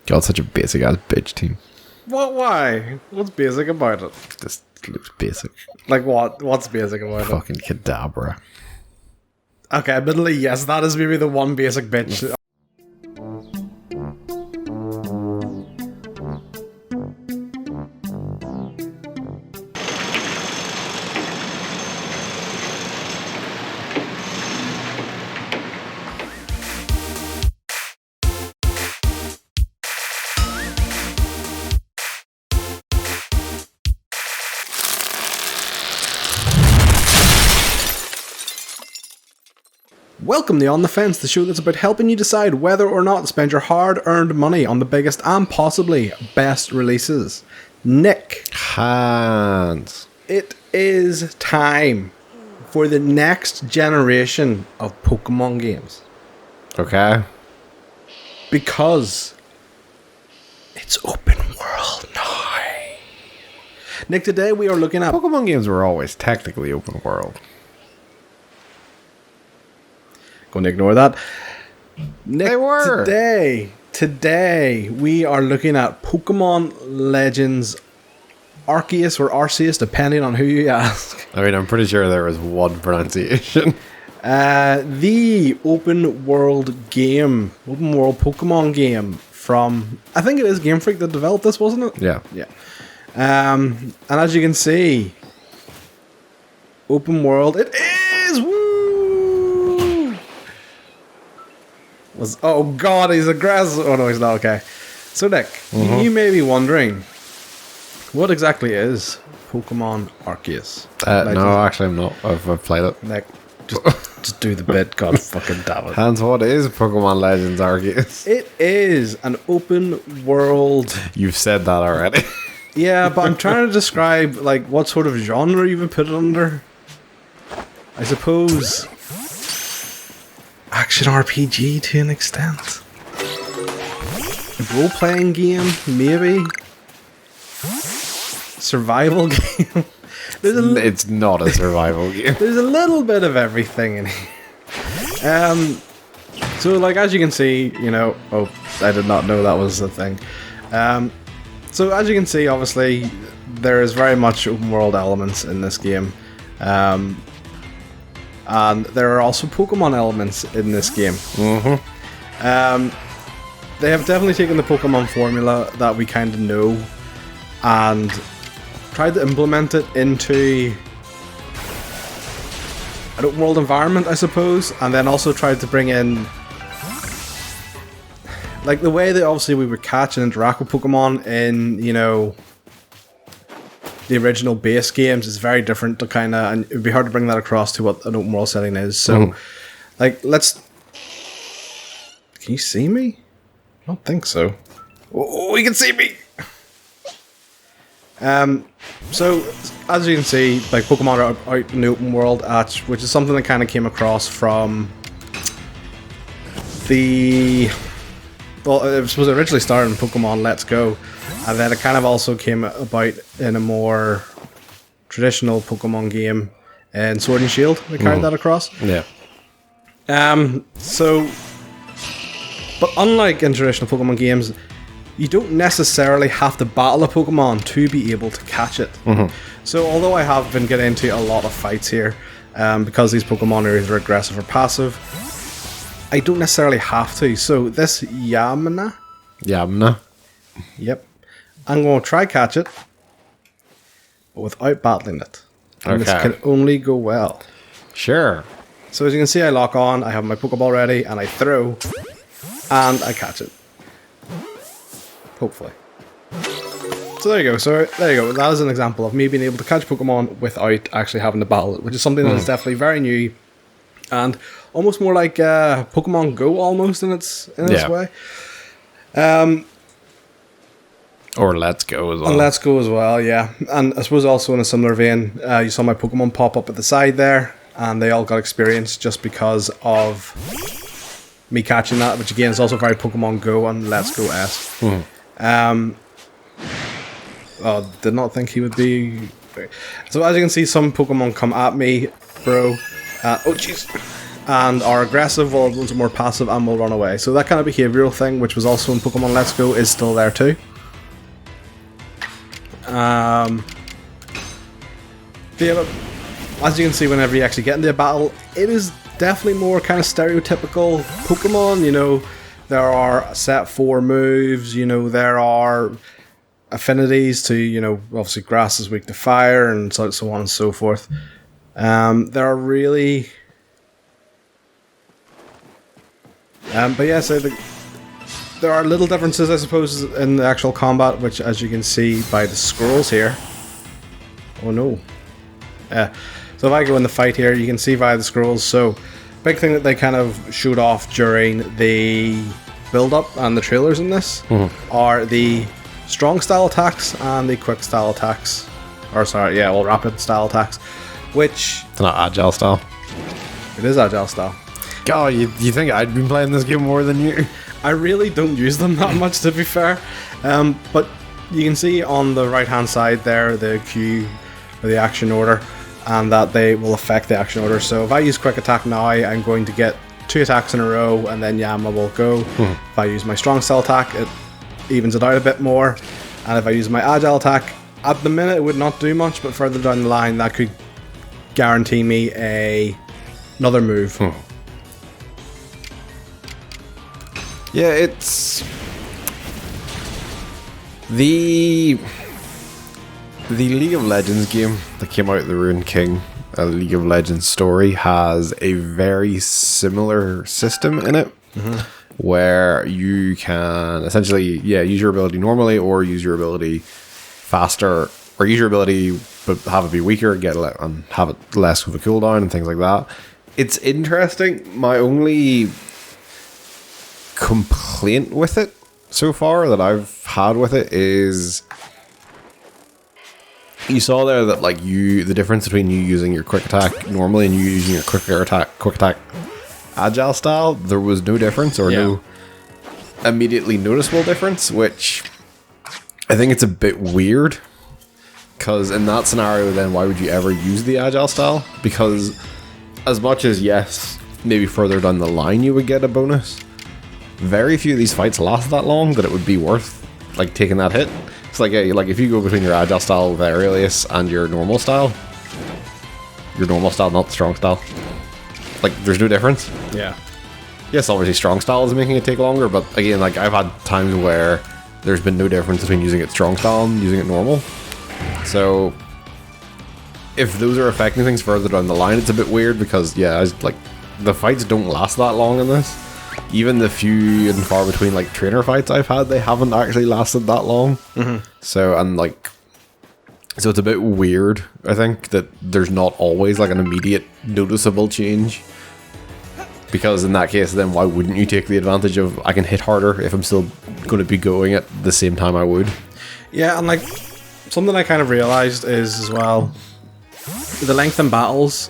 God, such a basic ass bitch team. What? Why? What's basic about it? This looks basic. Like what? What's basic about it? Fucking Kadabra. Okay, admittedly, yes, that is maybe the one basic bitch. Welcome to On the Fence, the show that's about helping you decide whether or not to spend your hard-earned money on the biggest and possibly best releases. Nick. Hans. It is time for the next generation of Pokemon games. Okay. Because it's open world now. Nick, today we are looking at... Pokemon games were always technically open world. Going to ignore that. Nick, They were. Today we are looking at Pokemon Legends Arceus or Arceus, depending on who you ask. I mean, I'm pretty sure there was one pronunciation. The open world Pokemon game from, I think it is Game Freak that developed this, wasn't it? Yeah. Yeah. And as you can see, open world, it is! Woo! Oh god, he's aggressive. Oh no, he's not. Okay. So Nick, you may be wondering, what exactly is Pokemon Arceus? No, actually I'm not. I've played it. Nick, just do the bit. God fucking damn it. Hans, what is Pokemon Legends Arceus? It is an open world. You've said that already. Yeah, but I'm trying to describe like what sort of genre you would put it under. I suppose action RPG to an extent. A role-playing game, maybe. Survival game. It's not a survival game. There's a little bit of everything in here. So like as you can see, you know, oh, I did not know that was a thing. So as you can see, obviously, there is very much open world elements in this game. And there are also Pokemon elements in this game. They have definitely taken the Pokemon formula that we kind of know and tried to implement it into an open world environment, I suppose, and then also tried to bring in like the way that obviously we would catch and interact with Pokemon in, you know, the original base games is very different to kind of, and it would be hard to bring that across to what an open world setting is. So, like, let's... Can you see me? I don't think so. Oh, you can see me! So, as you can see, like, Pokemon are out in the open world, which is something that kind of came across from the... Well, it was supposed to originally start in Pokemon Let's Go, and then it kind of also came about in a more traditional Pokemon game in Sword and Shield. They carried that across. Yeah. So, but unlike in traditional Pokemon games, you don't necessarily have to battle a Pokemon to be able to catch it. So, although I have been getting into a lot of fights here, because these Pokemon are either aggressive or passive, I don't necessarily have to. So this Yamna. Yep. I'm going to try catch it, but without battling it. And this can only go well. Sure. So as you can see, I lock on, I have my Pokeball ready, and I throw, and I catch it. Hopefully. So there you go. So there you go. That is an example of me being able to catch Pokemon without actually having to battle it, which is something that is definitely very new. And almost more like Pokemon Go, almost in its way. Or Let's Go as well. And Let's Go as well, yeah. And I suppose also in a similar vein, you saw my Pokemon pop up at the side there, and they all got experience just because of me catching that, which again is also very Pokemon Go and Let's Go-esque. Did not think he would be... So as you can see, some Pokemon come at me, bro. Oh jeez. and are aggressive, while ones are more passive and will run away. So that kind of behavioral thing, which was also in Pokemon Let's Go, is still there too. Yeah, but as you can see, whenever you actually get into a battle, it is definitely more kind of stereotypical Pokemon. You know, there are set 4 moves, you know, there are affinities to, you know, obviously grass is weak to fire and so on and so forth. There are really... but yeah, so there are little differences, I suppose, in the actual combat, which, as you can see by the scrolls here... Oh no. So if I go in the fight here, you can see via the scrolls. So, big thing that they kind of showed off during the build-up and the trailers in this are the strong style attacks and the quick style attacks. Or sorry, yeah, well, rapid style attacks. Which... It's not agile style. It is agile style. God, you think I'd been playing this game more than you? I really don't use them that much, to be fair. But you can see on the right-hand side there the queue or the action order, and that they will affect the action order. So if I use quick attack now, I'm going to get 2 attacks in a row, and then Yama will go. If I use my strong style attack, it evens it out a bit more. And if I use my agile attack, at the minute it would not do much, but further down the line that could guarantee me another move. Yeah, it's... The League of Legends game that came out, the Ruined King, a League of Legends story, has a very similar system in it, where you can essentially, use your ability normally, or use your ability faster, or use your ability but have it be weaker, and have it less of a cooldown and things like that. It's interesting. My only complaint with it so far that I've had with it is... You saw there that the difference between you using your quick attack normally and you using your quick attack agile style, there was no difference, or no immediately noticeable difference, which I think it's a bit weird, because in that scenario then why would you ever use the agile style? Because as much as, yes, maybe further down the line you would get a bonus, very few of these fights last that long that it would be worth taking that hit. It's like if you go between your agile style with Arceus and your normal style, not the strong style, there's no difference. Yeah. Yes, obviously strong style is making it take longer, but again, I've had times where there's been no difference between using it strong style and using it normal. So if those are affecting things further down the line, it's a bit weird, because the fights don't last that long in this. Even the few and far between trainer fights I've had, they haven't actually lasted that long. So so it's a bit weird, I think, that there's not always an immediate noticeable change. Because in that case, then why wouldn't you take the advantage of I can hit harder if I'm still going to be going at the same time I would? Yeah, and something I kind of realized is as well, the length in battles.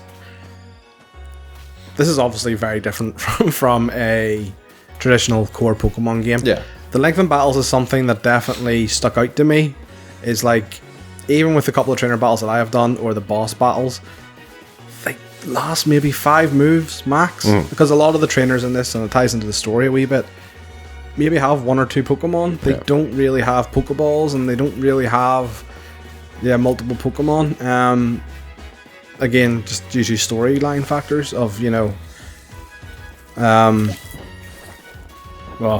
This is obviously very different from a traditional core Pokemon game. Yeah. The length in battles is something that definitely stuck out to me. Is even with a couple of trainer battles that I have done, or the boss battles, they last maybe 5 moves max. Because a lot of the trainers in this, and it ties into the story a wee bit, maybe have 1 or 2 Pokemon. They don't really have Pokeballs, and they don't really have multiple Pokemon. Again, just due to storyline factors of, well,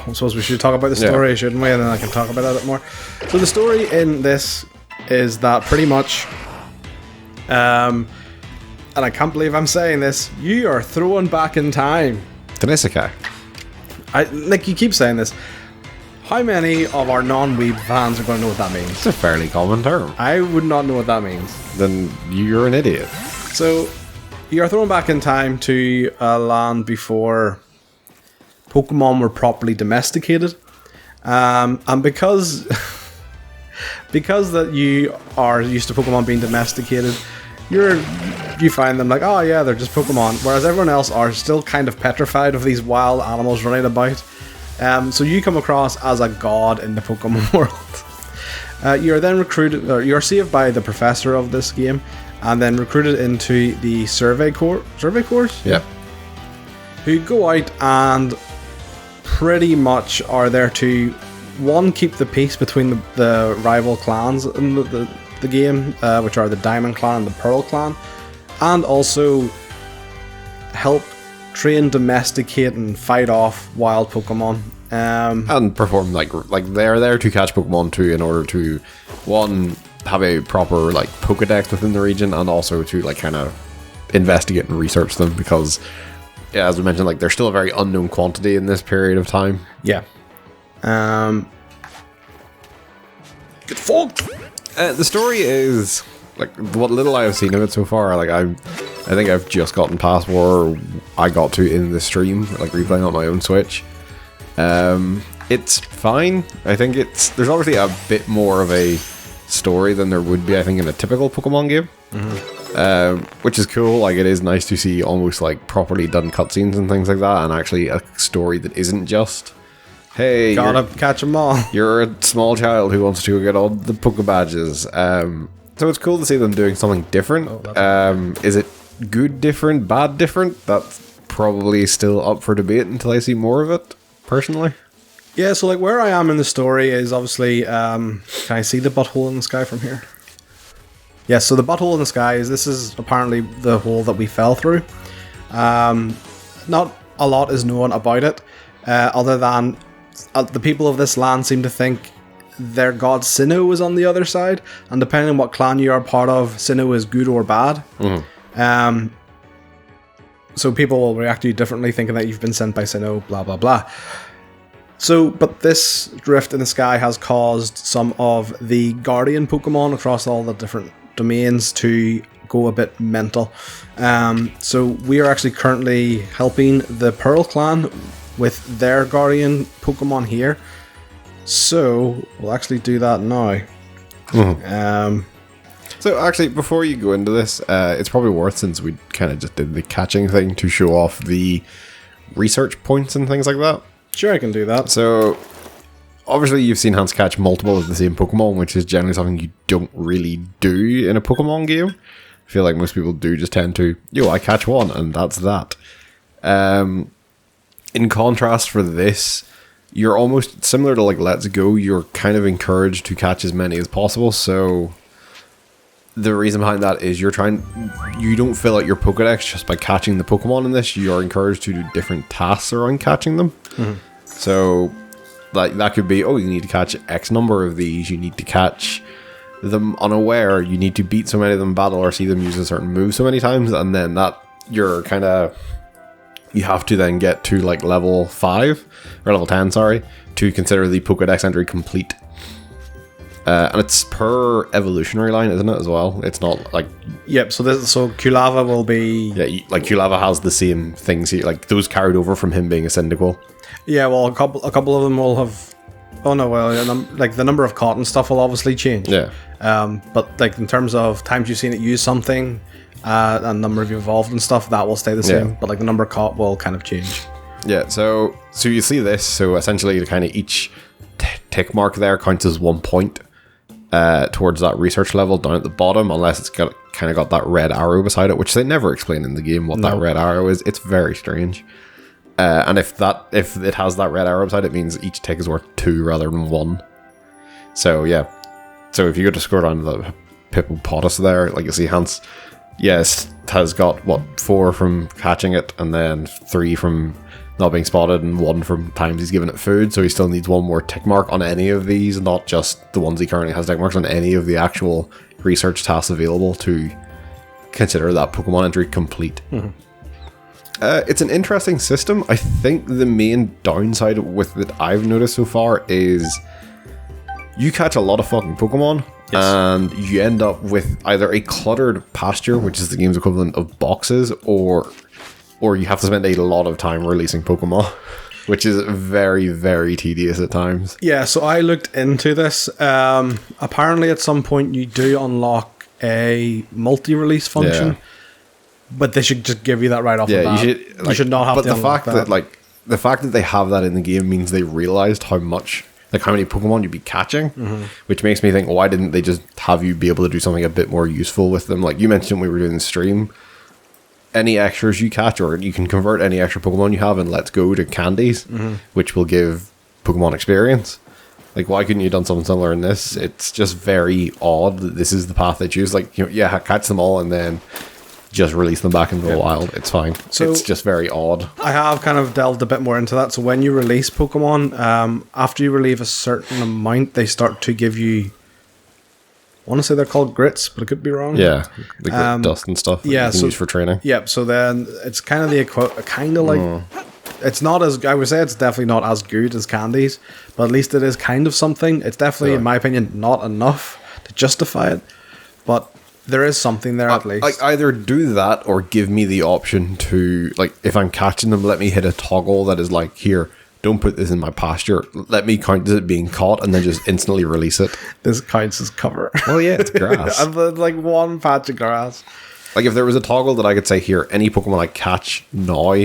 I suppose we should talk about the story, shouldn't we? And then I can talk about it a bit more. So the story in this is that pretty much, and I can't believe I'm saying this, you are thrown back in time. Tenisikai. You keep saying this. How many of our non-weeb fans are going to know what that means? It's a fairly common term. I would not know what that means. Then you're an idiot. So, you are thrown back in time to a land before Pokemon were properly domesticated. And because that you are used to Pokemon being domesticated, you find them oh yeah, they're just Pokemon. Whereas everyone else are still kind of petrified of these wild animals running about. So you come across as a god in the Pokemon world. You are then recruited, or you are saved by the professor of this game, and then recruited into the survey corps. Survey corps? Yeah. who go out and pretty much are there to, one, keep the peace between the rival clans in the game, which are the Diamond Clan and the Pearl Clan, and also help train, domesticate, and fight off wild Pokemon. And perform like they're there to catch Pokemon too, in order to, one, have a proper like Pokedex within the region, and also to like kind of investigate and research them, because yeah, as we mentioned, like they're still a very unknown quantity in this period of time. Yeah. Get fucked. The story is like what little I have seen of it so far. Like I think I've just gotten past where I got to in the stream, like replaying on my own Switch. It's fine. I think there's obviously a bit more of a story than there would be, I think, in a typical Pokemon game. Which is cool. Like, it is nice to see almost like properly done cutscenes and things like that, and actually a story that isn't just, hey, gotta catch them all. You're a small child who wants to get all the Poke Badges. So it's cool to see them doing something different. Is it good different, bad different? That's probably still up for debate until I see more of it, personally. Yeah, so like where I am in the story is obviously, can I see the butthole in the sky from here? Yeah, so the butthole in the sky this is apparently the hole that we fell through. Not a lot is known about it, other than the people of this land seem to think their god Sinnoh is on the other side, and depending on what clan you are part of, Sinnoh is good or bad. So people will react to you differently, thinking that you've been sent by Sinnoh, blah blah blah. So, but this drift in the sky has caused some of the guardian Pokemon across all the different domains to go a bit mental. So we are actually currently helping the Pearl Clan with their guardian Pokemon here. So we'll actually do that now. So actually, before you go into this, it's probably worth, since we kind of just did the catching thing, to show off the research points and things like that. Sure, I can do that. So, obviously you've seen Hans catch multiple of the same Pokemon, which is generally something you don't really do in a Pokemon game. I feel like most people do just tend to, I catch one, and that's that. In contrast for this, you're almost similar to like Let's Go, you're kind of encouraged to catch as many as possible, so the reason behind that is you don't fill out your Pokedex just by catching the Pokemon in this. You're encouraged to do different tasks around catching them. So, like, that could be, you need to catch X number of these, you need to catch them unaware, you need to beat so many of them in battle or see them use a certain move so many times, and then that, you have to then get to, like, level 5, or level 10, sorry, to consider the Pokedex entry complete. And it's per evolutionary line, isn't it, as well? It's not like... Yep, so Kulava will be... Yeah, like Kulava has the same things, like those carried over from him being a Cyndaquil. Yeah, well, a couple of them will have... Oh no, well, like the number of caught and stuff will obviously change. Yeah. But like in terms of times you've seen it use something, and number of you evolved and stuff, that will stay the same. Yeah. But like the number caught will kind of change. Yeah, so you see this, so essentially kind of each tick mark there counts as 1 point. Towards that research level down at the bottom, unless it's got that red arrow beside it, which they never explain in the game what that red arrow is. It's very strange. And if it has that red arrow beside it, means each tick is worth 2 rather than 1. So yeah. So if you go to scroll down to the Hippopotamus there, like you see Hans, yes, has got 4 from catching it, and then 3 from not being spotted, and 1 from times he's given it food, so he still needs 1 more tick mark on any of these, not just the ones he currently has tick marks on, any of the actual research tasks available to consider that Pokemon entry complete. It's an interesting system. I think the main downside with it I've noticed so far is you catch a lot of fucking Pokemon, and you end up with either a cluttered pasture, which is the game's equivalent of boxes, or you have to spend a lot of time releasing Pokemon, which is very, very tedious at times. Yeah, so I looked into this. Apparently at some point you do unlock a multi-release function, but they should just give you that right off the bat. You should not have to unlock that. But the fact that they have that in the game means they realized how many Pokemon you'd be catching, which makes me think, why didn't they just have you be able to do something a bit more useful with them? Like you mentioned when we were doing the stream, any extras you catch, or you can convert any extra Pokemon you have in Let's Go to candies, which will give Pokemon experience. Like, why couldn't you have done something similar in this? It's just very odd that this is the path they choose. Like, catch them all and then just release them back into the wild. It's fine. So it's just very odd. I have kind of delved a bit more into that. So when you release Pokemon, after you relieve a certain amount, they start to give you... I want to say they're called grits, but I could be wrong. Yeah, the grit dust and stuff that you can use for training. Yep, so then it's kind of like... It's not as... I would say it's definitely not as good as candies, but at least it is kind of something. It's definitely, in my opinion, not enough to justify it, but there is something there at least. Like, either do that or give me the option to... Like, if I'm catching them, let me hit a toggle that is like, here... Don't put this in my pasture. Let me count as it being caught and then just instantly release it. This counts as cover. Well, yeah, it's grass. Like one patch of grass. Like, if there was a toggle that I could say, here, any Pokemon I catch now,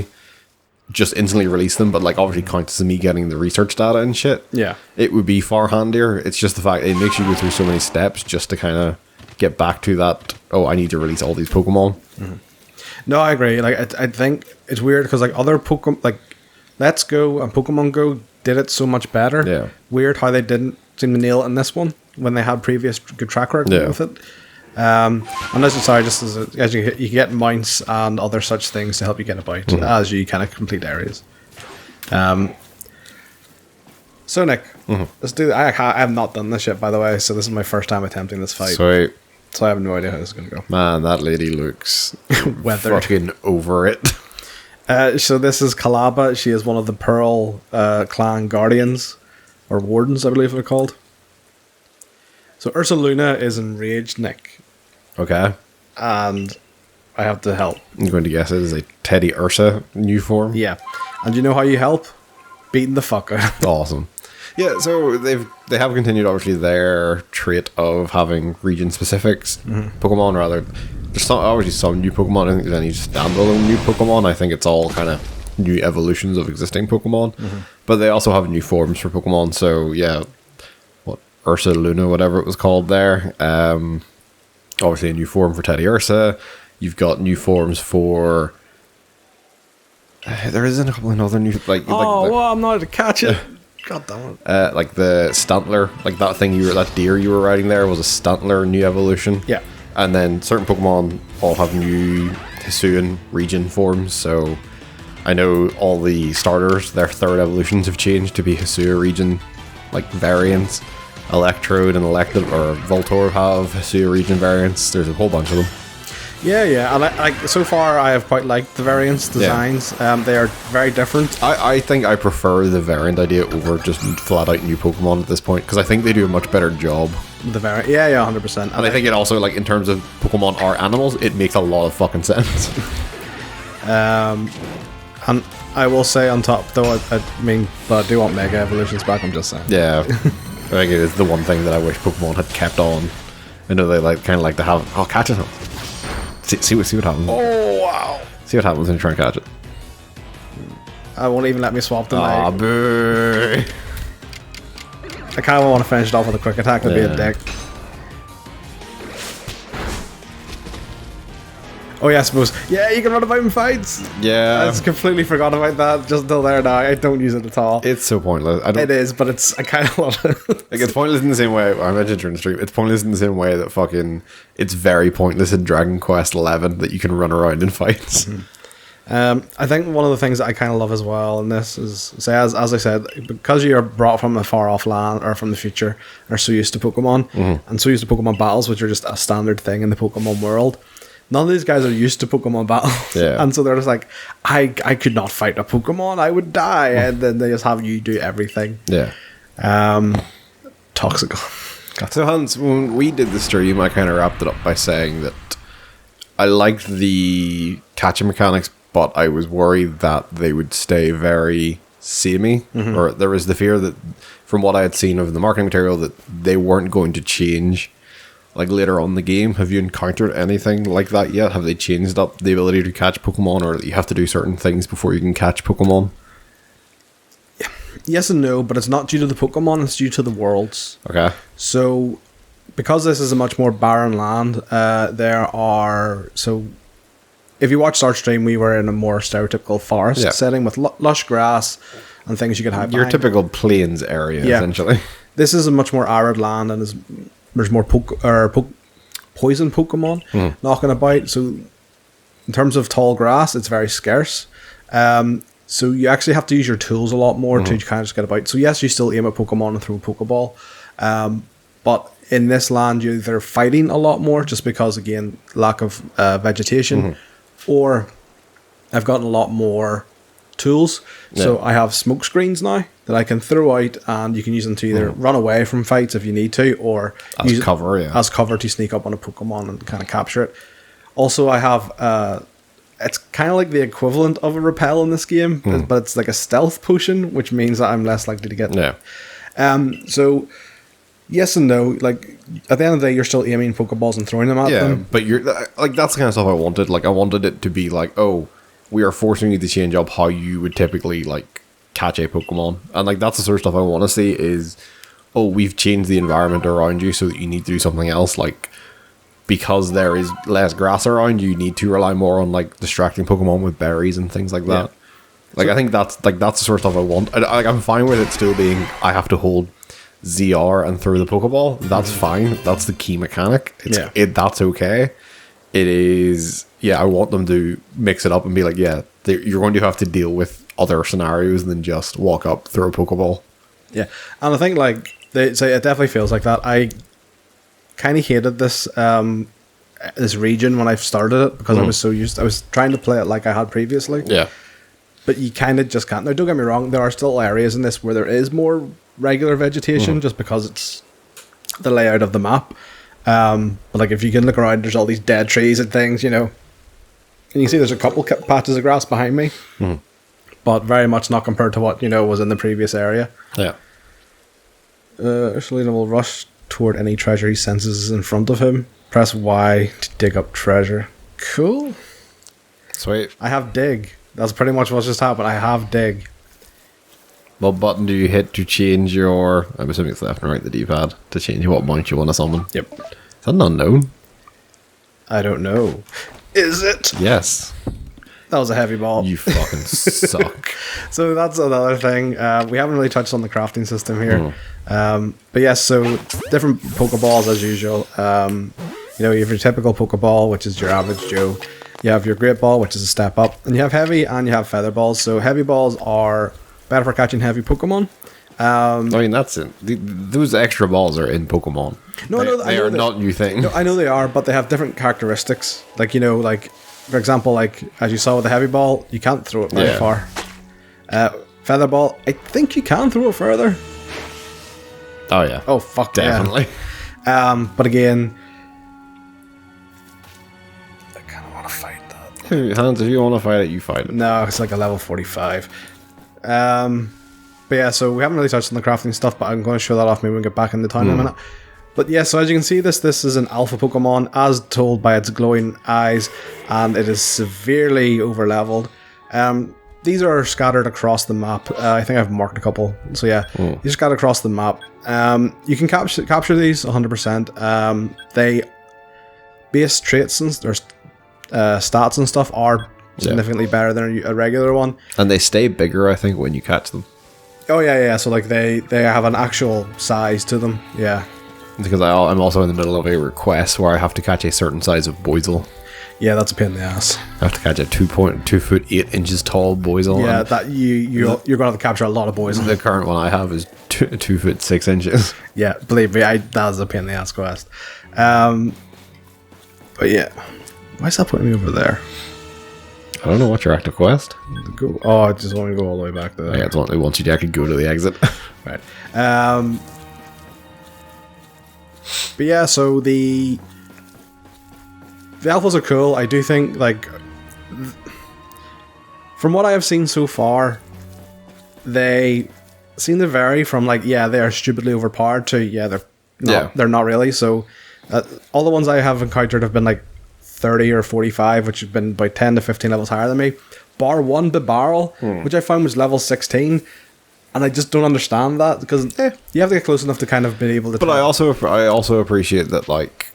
just instantly release them, but like obviously counts as me getting the research data and shit. Yeah. It would be far handier. It's just the fact it makes you go through so many steps just to kind of get back to that, oh, I need to release all these Pokemon. Mm-hmm. No, I agree. Like, I think it's weird because like other Pokemon, like Let's Go and Pokemon Go did it so much better. Yeah. Weird how they didn't seem to nail it in this one when they had previous good track record with it. And this is sorry, just as you get mounts and other such things to help you get about as you kind of complete areas. So Nick, let's do. I have not done this yet, by the way. So this is my first time attempting this fight. Sweet. So I have no idea how this is going to go. Man, that lady looks weathered. Fucking over it. So this is Kalaba. She is one of the Pearl clan guardians, or wardens, I believe they're called. So Ursaluna is enraged, Nick. Okay. And I have to help. I'm going to guess it is a Teddy Ursa new form. Yeah. And you know how you help? Beating the fuck out. Awesome. Yeah, so they have continued, obviously, their trait of having region-specifics. Pokemon, rather. There's obviously some new Pokemon. I don't think there's any standalone new Pokemon. I think it's all kind of new evolutions of existing Pokemon. But they also have new forms for Pokemon. So, yeah, Ursa Luna, whatever it was called there. Obviously a new form for Teddy Ursa. You've got new forms for... there isn't a couple of other new... I'm not to catch it. God damn it. Like the Stantler, like that thing that deer you were riding there was a Stantler new evolution. Yeah. And then certain Pokemon all have new Hisuian region forms, so I know all the starters, their third evolutions have changed to be Hisuian region like variants. Electrode and Voltorb have Hisuian region variants. There's a whole bunch of them. Yeah, and so far I have quite liked the variants designs. They are very different. I think I prefer the variant idea over just flat out new Pokemon at this point, because I think they do a much better job. The variant, yeah, 100%. And I think it also, like, in terms of Pokemon are animals, it makes a lot of fucking sense. And I will say on top, though, but I do want Mega Evolutions back, I'm just saying. Yeah. I think it is the one thing that I wish Pokemon had kept on. I know they kind of like to have... Oh, catch it. See what happens. Oh, wow. See what happens when you try and catch it. I won't even let me swap them. Ah, boo. I kind of want to finish it off with a quick attack and be a dick. Oh yeah, I suppose. Yeah, you can run about in fights. Yeah. I just completely forgot about that just until there now. I don't use it at all. It's so pointless. It is, but I kind of love it. Like, it's pointless in the same way, I mentioned during the stream, it's pointless in the same way that fucking, it's very pointless in Dragon Quest 11 that you can run around in fights. I think one of the things that I kind of love as well in this is, say, as I said, because you're brought from a far off land or from the future, are so used to Pokemon, and so used to Pokemon battles, which are just a standard thing in the Pokemon world. None of these guys are used to Pokemon battles, and so they're just like, I could not fight a Pokemon, I would die, and then they just have you do everything. Yeah. Toxic. So Hans, when we did the stream, I kind of wrapped it up by saying that I liked the catching mechanics, but I was worried that they would stay very samey, or there was the fear that, from what I had seen of the marketing material, that they weren't going to change like later on in the game. Have you encountered anything like that yet? Have they changed up the ability to catch Pokemon, or that you have to do certain things before you can catch Pokemon? Yes and no, but it's not due to the Pokemon, it's due to the worlds. Okay. So, because this is a much more barren land, there are... So, if you watched our stream, we were in a more stereotypical forest setting with lush grass and things you could hide Your behind. typical plains area, essentially. This is a much more arid land, and there's more poison Pokemon knocking about. So in terms of tall grass, it's very scarce. So you actually have to use your tools a lot more to kind of just get about. So yes, you still aim at Pokemon and throw a Pokeball. But in this land, you're either fighting a lot more just because, again, lack of vegetation, or I've gotten a lot more tools. Yeah. So I have smoke screens now that I can throw out, and you can use them to either run away from fights if you need to, or as use cover, as cover to sneak up on a Pokemon and kind of capture it. Also, I have it's kind of like the equivalent of a repel in this game, but it's like a stealth potion, which means that I'm less likely to get. Yeah. So yes and no. Like at the end of the day, you're still aiming Pokeballs and throwing them at them. But you're like, that's the kind of stuff I wanted. Like I wanted it to be like, oh, we are forcing you to change up how you would typically like catch a Pokemon, and like that's the sort of stuff I want to see. Is, oh, we've changed the environment around you so that you need to do something else, like. Because there is less grass around, you need to rely more on like distracting Pokemon with berries and things like that. Like I think that's the sort of stuff I want. I'm fine with it still being I have to hold ZR and throw the Pokeball. That's fine. That's the key mechanic. That's okay. It is. Yeah, I want them to mix it up and be like, yeah, you're going to have to deal with other scenarios than just walk up, throw a Pokeball. Yeah, and I think like it definitely feels like that. I kind of hated this this region when I started it because I was so used. I was trying to play it like I had previously. Yeah, but you kind of just can't. Now, don't get me wrong. There are still areas in this where there is more regular vegetation, just because it's the layout of the map. But like if you can look around, there's all these dead trees and things, you know. And you can see there's a couple patches of grass behind me, but very much not compared to what was in the previous area. Yeah. Ursulina will rush toward any treasure he senses in front of him. Press Y to dig up treasure. Cool. Sweet. I have dig. That's pretty much what just happened. I have dig. What button do you hit to change your... I'm assuming it's left and right, the D-pad, to change what mount you want to summon? Yep. Is that an unknown? I don't know. Is it? Yes. That was a heavy ball. You fucking suck. So that's another thing. We haven't really touched on the crafting system here. But yes, so different Pokeballs as usual. You have your typical Pokeball, which is your average Joe. You have your Great Ball, which is a step up. And you have Heavy and you have Feather Balls. So Heavy Balls are better for catching heavy Pokemon. I mean, that's it. Those extra balls are in Pokemon. They are not new thing. No, I know they are, but they have different characteristics. Like, for example, like as you saw with the Heavy Ball, you can't throw it very far. Feather Ball, I think you can throw it further. Oh yeah. Oh fuck, definitely. Yeah. But again, I kind of want to fight that. Hans, if you want to fight it, you fight it. No, it's like a level 45. But yeah, so we haven't really touched on the crafting stuff, but I'm going to show that off maybe when we get back in the time in a minute. But yeah, so as you can see, this is an alpha Pokemon, as told by its glowing eyes, and it is severely over-leveled. These are scattered across the map. I think I've marked a couple. So yeah, these are scattered across the map. You can capture these 100%. They base traits and their stats and stuff are significantly better than a regular one. And they stay bigger, I think, when you catch them. Oh yeah. So like they have an actual size to them. Yeah. Because I'm also in the middle of a request where I have to catch a certain size of Boizel. Yeah, that's a pain in the ass. I have to catch a 2 foot 8 inches tall Boizel. Yeah, that you're going to have to capture a lot of Boizel. The current one I have is 2 foot 6 inches. Yeah, believe me, that is a pain in the ass quest. But yeah, why is that putting me over there? I don't know what's your active quest. Oh, I just want to go all the way back there. Yeah, it's only once you actually go to the exit. Right. But yeah, so the alphas are cool. I do think, like, from what I have seen so far, they seem to vary from, like, yeah, they are stupidly overpowered to, yeah, they're not really. So all the ones I have encountered have been like 30 or 45, which have been about 10 to 15 levels higher than me. Bar one Bibarel, which I found was level 16. And I just don't understand that, because you have to get close enough to kind of be able to... But I also appreciate that, like,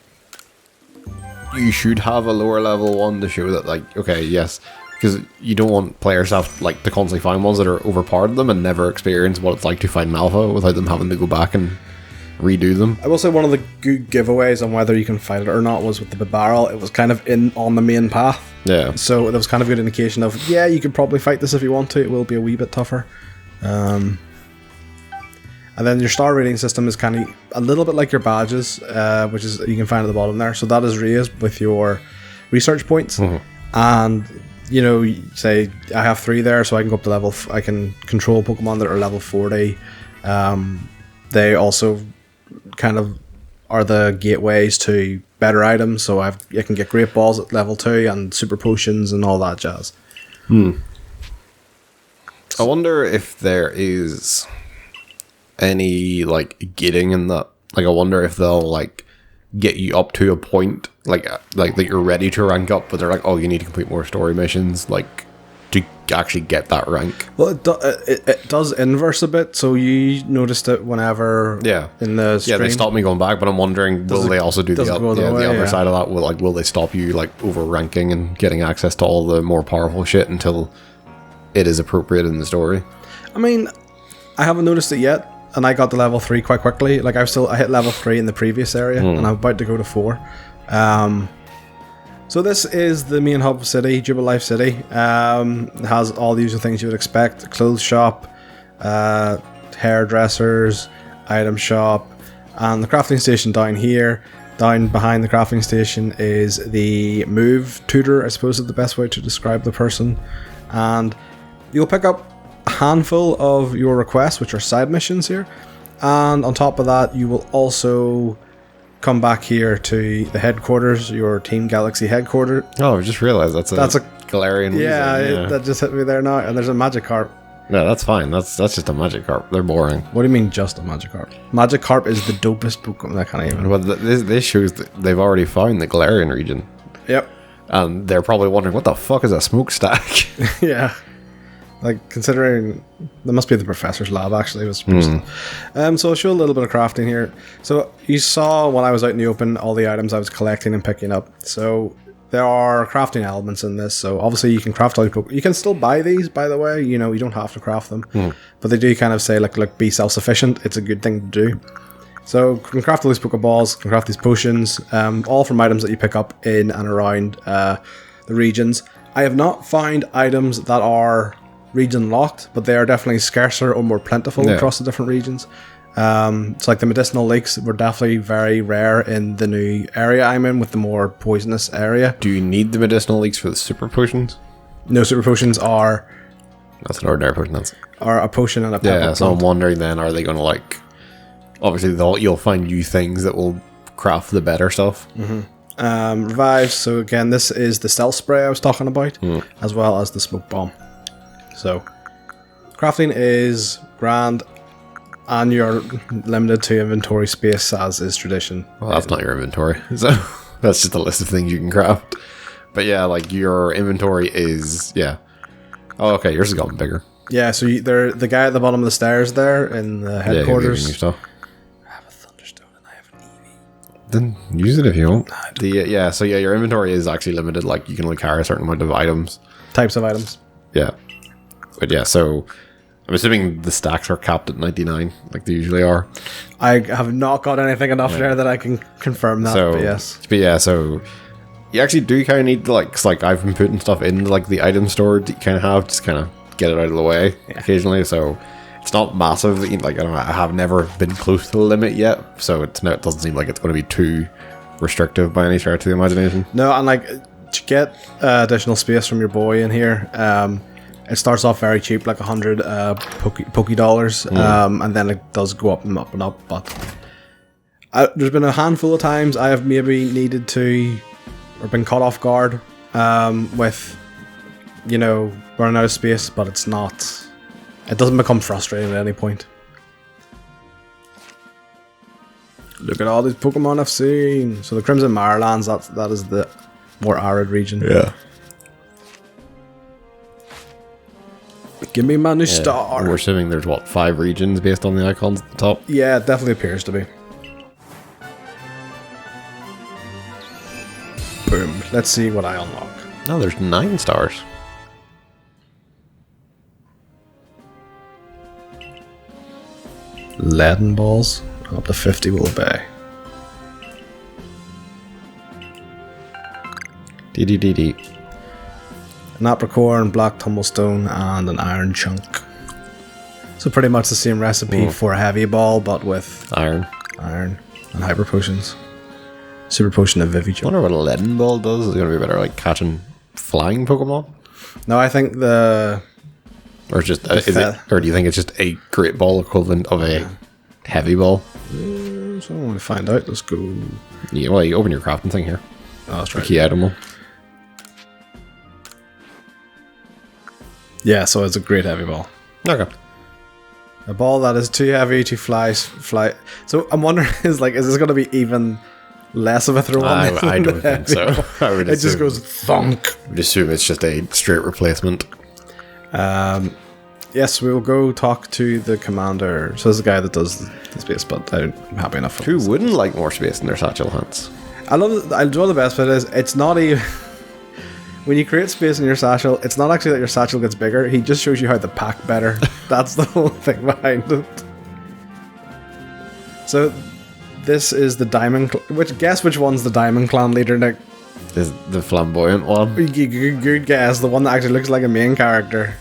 you should have a lower level one to show that, like, okay, yes, because you don't want players to have, like, to constantly find ones that are overpowered them and never experience what it's like to find an alpha without them having to go back and redo them. I will say one of the good giveaways on whether you can fight it or not was with the barrel. It was kind of on the main path. Yeah. So there was kind of a good indication of, yeah, you could probably fight this if you want to. It will be a wee bit tougher. And then your star rating system is kind of a little bit like your badges, which is you can find at the bottom there. So that is raised with your research points. And, you know, say I have 3 there, so I can go up to level... I can control Pokemon that are level 40. They also kind of are the gateways to better items. So I can get Great Balls at level 2 and Super Potions and all that jazz. I wonder if there is any, like, gating in that. Like, I wonder if they'll, like, get you up to a point, like that you're ready to rank up, but they're like, oh, you need to complete more story missions, like, to actually get that rank. Well, it does inverse a bit, so you noticed it whenever in the stream. Yeah, they stopped me going back, but I'm wondering, will they also do the other side of that? Will they stop you, like, over ranking and getting access to all the more powerful shit until it is appropriate in the story? I mean, I haven't noticed it yet, and I got to level 3 quite quickly. Like, I hit level 3 in the previous area, and I'm about to go to 4. So this is the main hub city, Jubilife City. It has all the usual things you would expect: a clothes shop, hairdressers, item shop, and the crafting station down here. Down behind the crafting station is the move tutor, I suppose is the best way to describe the person. And you'll pick up a handful of your requests, which are side missions here. And on top of that, you will also come back here to the headquarters, your Team Galaxy headquarters. Oh, I just realized that's a Galarian reason. Yeah, that just hit me there now. And there's a Magikarp. Yeah, that's fine. That's just a Magikarp. They're boring. What do you mean, just a Magikarp? Magikarp is the dopest Pokemon. That kind of even. Well, this shows that they've already found the Galarian region. Yep. And they're probably wondering, what the fuck is a smokestack? Yeah. Like, considering... That must be the professor's lab, actually. So I'll show a little bit of crafting here. So, you saw when I was out in the open all the items I was collecting and picking up. So, there are crafting elements in this. So, obviously, you can craft all your Pokemon. You can still buy these, by the way. You know, you don't have to craft them. But they do kind of say, like, look, be self-sufficient. It's a good thing to do. So, you can craft all these Pokeballs, you can craft these potions, all from items that you pick up in and around the regions. I have not found items that are region locked, but they are definitely scarcer or more plentiful across the different regions. It's like the medicinal leeks were definitely very rare in the new area I'm in with the more poisonous area. Do you need the medicinal leeks for the super potions? No, super potions are... That's an ordinary potion. Are a potion and a pepper plant. So I'm wondering then, are they going to, like... Obviously, you'll find new things that will craft the better stuff. Revives. So again, this is the stealth spray I was talking about, as well as the smoke bomb. So, crafting is grand, and you're limited to inventory space, as is tradition. Well, that's not your inventory, so that's just a list of things you can craft. But yeah, like, your inventory is, Oh, okay, yours has gotten bigger. Yeah, so the guy at the bottom of the stairs there in the headquarters. I have a Thunderstone and I have an Eevee. Then use it if you want. So your inventory is actually limited. Like, you can only carry a certain amount of items. Types of items. Yeah. But yeah, so I'm assuming the stacks are capped at 99, like they usually are. I have not got anything enough there that I can confirm that, but yes. But yeah, so you actually do kind of need to, like, 'cause, like, I've been putting stuff in, like, the item store that you kind of have, just kind of get it out of the way occasionally, so it's not massive. Like, I have never been close to the limit yet, so it doesn't seem like it's going to be too restrictive by any stretch of the imagination. No, and, like, to get additional space from your boy in here, it starts off very cheap, like 100 Poké dollars, and then it does go up and up and up. But there's been a handful of times I have maybe needed to, or been caught off guard with, you know, running out of space, but it doesn't become frustrating at any point. Look at all these Pokemon I've seen. So the Crimson Mirelands, that is the more arid region. Yeah. Give me my new star. We're assuming there's, 5 regions based on the icons at the top? Yeah, it definitely appears to be. Boom. Let's see what I unlock. No, there's 9 stars. Leaden balls. Up to 50 will obey. D. An apricorn, black tumblestone, and an iron chunk. So pretty much the same recipe for a heavy ball, but with Iron. and hyper potions. Super potion of I Vivichar. wonder what a leaden ball does. Is it going to be better like catching flying Pokemon? No, I think the Or just or do you think it's just a great ball equivalent of a heavy ball? so I want to find out. Let's go. Yeah, well, you open your crafting thing here. Oh, that's The right. key item one. Yeah, so it's a great heavy ball. Okay. A ball that is too heavy to fly. So I'm wondering, is this going to be even less of a throw on? I don't think so. I would It just assume, goes thunk. I would assume it's just a straight replacement. Yes, we will go talk to the commander. So this is the guy that does the space, but I'm happy enough. Who wouldn't like more space in their satchel hunts? I love. I do. The best bit is it's not even. When you create space in your satchel, it's not actually that your satchel gets bigger. He just shows you how to pack better. That's the whole thing behind it. So, this is the Diamond. Guess which one's the Diamond Clan leader, Nick? Is the flamboyant one? Good guess. The one that actually looks like a main character.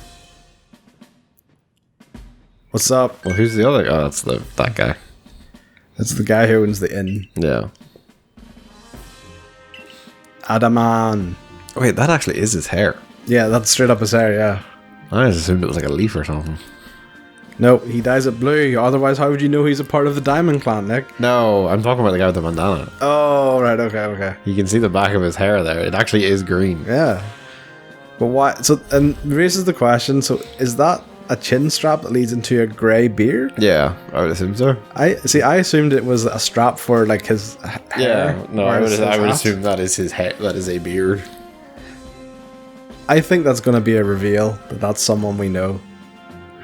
What's up? Well, who's the other? Oh, that's that guy. It's the guy who owns the inn. Yeah. Adaman. Wait, that actually is his hair. Yeah, that's straight up his hair. Yeah. I just assumed it was like a leaf or something. No, he dyes it blue. Otherwise, how would you know he's a part of the Diamond Clan, Nick? No, I'm talking about the guy with the bandana. Oh, right. Okay. You can see the back of his hair there. It actually is green. Yeah. But why? So, and raises the question. So, is that a chin strap that leads into a grey beard? Yeah, I would assume so. I assumed it was a strap for like his hair. Yeah, no, I or would his I would hat. assume that is his hair. That is a beard. I think that's going to be a reveal that that's someone we know.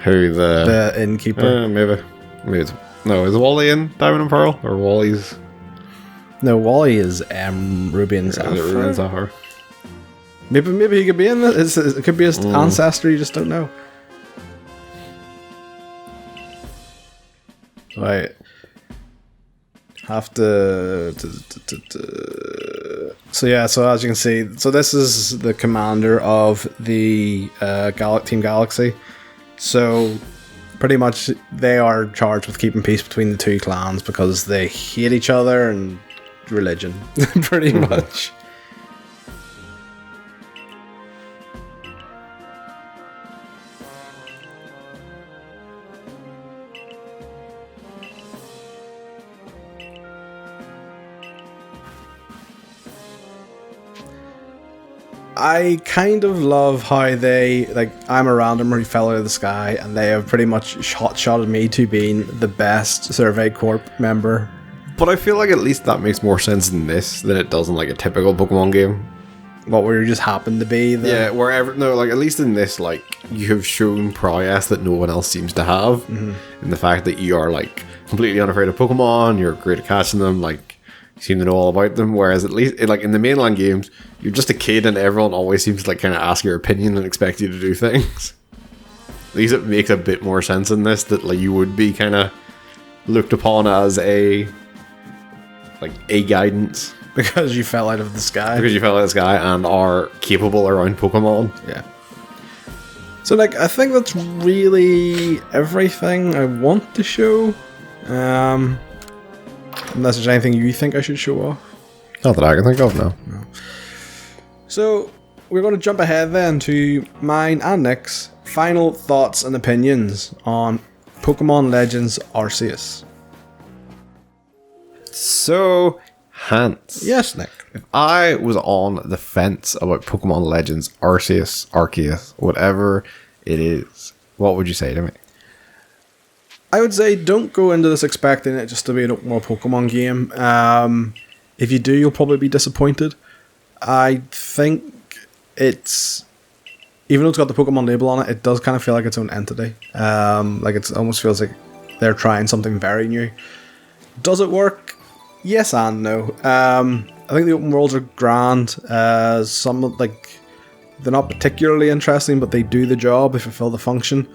Who The innkeeper. maybe it's no. Is Wally in Diamond and Pearl or Wally's? No, Wally is Ruby and Is it Ruby and Sapphire. Sapphire? Maybe he could be in this. It could be his ancestor. You just don't know. Right. Have to. So yeah. So as you can see, so this is the commander of the Team Galaxy. So pretty much they are charged with keeping peace between the two clans because they hate each other and religion, pretty much. I kind of love how they, like, I'm a randomer who fell out of the sky, and they have pretty much shot me to being the best Survey Corp member. But I feel like at least that makes more sense in this than it does in like a typical Pokemon game. What, where you just happen to be the... Yeah, wherever like at least in this, like you have shown prowess that no one else seems to have, in the fact that you are like completely unafraid of Pokemon. You're great at catching them. Like you seem to know all about them. Whereas at least like in the mainline games, you're just a kid and everyone always seems to like kind of ask your opinion and expect you to do things. At least it makes a bit more sense in this that like you would be kind of looked upon as a guidance. Because you fell out of the sky. Because you fell out of the sky and are capable around Pokemon. Yeah. So, like, I think that's really everything I want to show. Unless there's anything you think I should show off. Not that I can think of, no. So, we're going to jump ahead then to mine and Nick's final thoughts and opinions on Pokemon Legends Arceus. So, Hans. Yes, Nick. If I was on the fence about Pokemon Legends Arceus, whatever it is, what would you say to me? I would say don't go into this expecting it just to be an open world Pokemon game. If you do, you'll probably be disappointed. I think it's... Even though it's got the Pokemon label on it, it does kind of feel like its own entity. Like it almost feels like they're trying something very new. Does it work? Yes and no. I think the open worlds are grand. Some like they're not particularly interesting, but they do the job. They fulfill the function.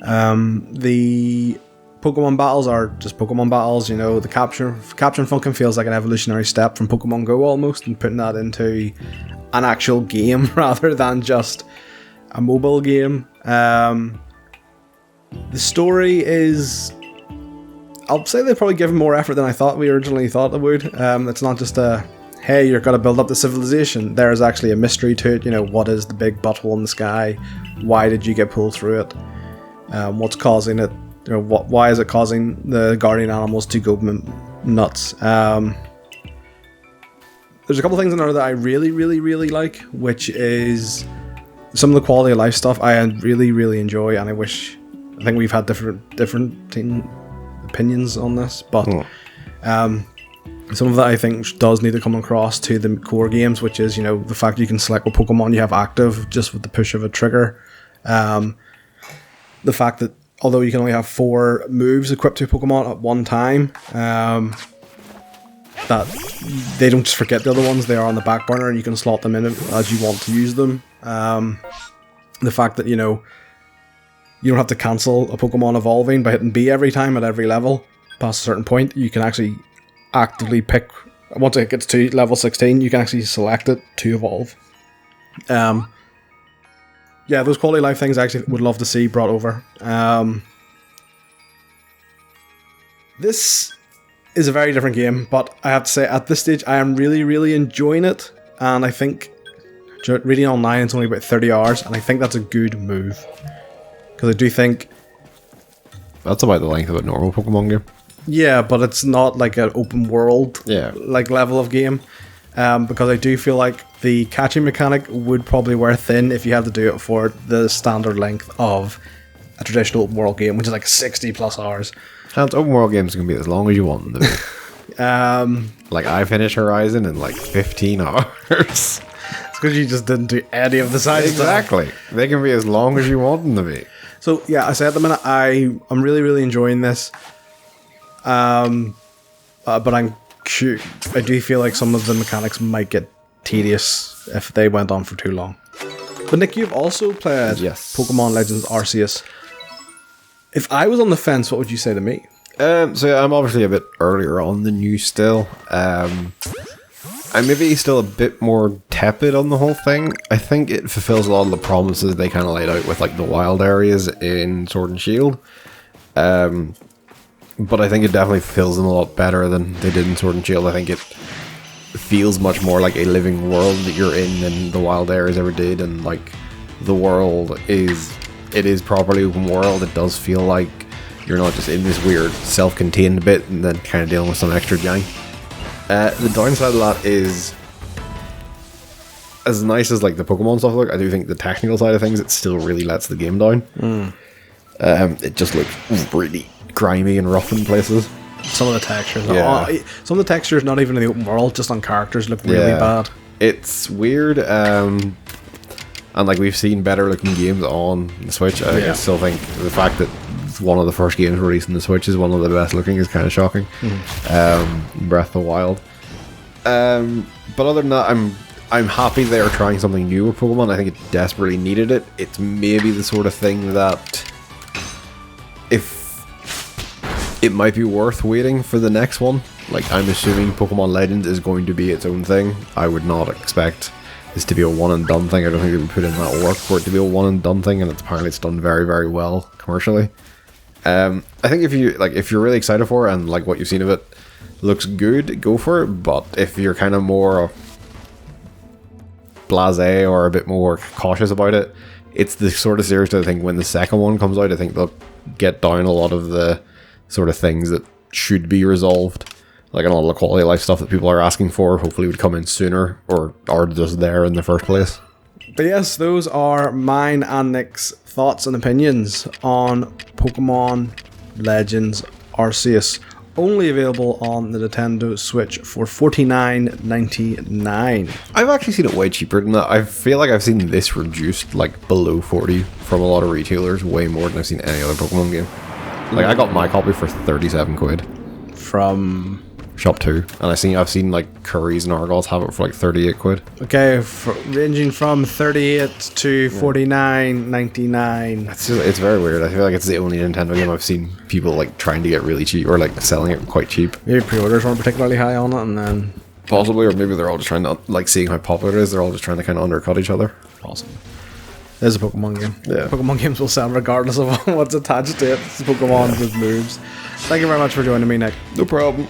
The Pokemon battles are just Pokemon battles. You know, the capture and function feels like an evolutionary step from Pokemon Go almost, and putting that into an actual game rather than just a mobile game. The story is, I'll say they've probably given more effort than I thought we originally thought they would. It's not just a, hey, you're going to build up the civilization. There is actually a mystery to it. You know, what is the big butthole in the sky? Why did you get pulled through it? What's causing it? You know, why is it causing the guardian animals to go nuts? There's a couple things in there that I really, really, really like, which is some of the quality of life stuff I really, really enjoy, and I think we've had different opinions on this, but some of that I think does need to come across to the core games, which is, you know, the fact you can select what Pokemon you have active just with the push of a trigger. The fact that although you can only have 4 moves equipped to Pokemon at one time, that they don't just forget the other ones, they are on the back burner and you can slot them in as you want to use them. The fact that, you know, you don't have to cancel a Pokemon evolving by hitting B every time at every level. Past a certain point, you can actually actively pick, once it gets to level 16, you can actually select it to evolve. Yeah, those quality of life things I actually would love to see brought over. This is a very different game, but I have to say, at this stage, I am really, really enjoying it, and I think, reading online, it's only about 30 hours, and I think that's a good move. Because I do think... That's about the length of a normal Pokemon game. Yeah, but it's not like an open world like level of game. Because I do feel like the catching mechanic would probably wear thin if you had to do it for the standard length of a traditional open world game, which is like 60 plus hours. And open world games can be as long as you want them to be. Like, I finished Horizon in like 15 hours. It's because you just didn't do any of the side Exactly. stuff. They can be as long as you want them to be. So yeah, I say at the minute I'm really, really enjoying this. But I do feel like some of the mechanics might get tedious if they went on for too long. But Nick, you've also played Pokemon Legends Arceus. If I was on the fence, what would you say to me? So yeah, I'm obviously a bit earlier on than you still. I'm maybe still a bit more tepid on the whole thing. I think it fulfills a lot of the promises they kind of laid out with like the wild areas in Sword and Shield. But I think it definitely fulfills them a lot better than they did in Sword and Shield. I think it feels much more like a living world that you're in than the wild areas ever did, and like the world is properly open world. It does feel like you're not just in this weird self-contained bit and then kind of dealing with some extra gang. The downside of that is, as nice as like the Pokemon stuff look, I do think the technical side of things, it still really lets the game down. It just looks really grimy and rough in places. Some of the textures, some of the textures, not even in the open world, just on characters, look really bad. It's weird, and like we've seen better looking games on the Switch. I still think the fact that one of the first games released on the Switch is one of the best looking is kind of shocking. Breath of the Wild. But other than that, I'm happy they're trying something new with Pokemon. I think it desperately needed it. It's maybe the sort of thing that if it might be worth waiting for the next one. Like, I'm assuming Pokemon Legends is going to be its own thing. I would not expect this to be a one and done thing. I don't think they would put in that work for it to be a one and done thing, and apparently it's done very, very well commercially. I think if you're really excited for it and like what you've seen of it looks good, go for it. But if you're kind of more blasé or a bit more cautious about it, it's the sort of series that I think when the second one comes out, I think they'll get down a lot of the sort of things that should be resolved. Like a lot of the quality of life stuff that people are asking for hopefully would come in sooner or are just there in the first place. But yes, those are mine and Nick's thoughts and opinions on Pokemon Legends Arceus. Only available on the Nintendo Switch for $49.99. I've actually seen it way cheaper than that. I feel like I've seen this reduced like below 40 from a lot of retailers, way more than I've seen any other Pokemon game. Like, I got my copy for 37 quid. From Shop 2. And I've seen like Curry's and Argos have it for like 38 quid. Okay, ranging from 38 to 49.99. It's very weird. I feel like it's the only Nintendo game I've seen people like trying to get really cheap or like selling it quite cheap. Maybe pre-orders weren't particularly high on it, and then Possibly, or maybe they're all just trying to, like, seeing how popular it is, they're all just trying to kind of undercut each other. possibly. It is a Pokemon game. Yeah. Pokemon games will sell regardless of what's attached to it. It's Pokemon with moves. Thank you very much for joining me, Nick. No problem.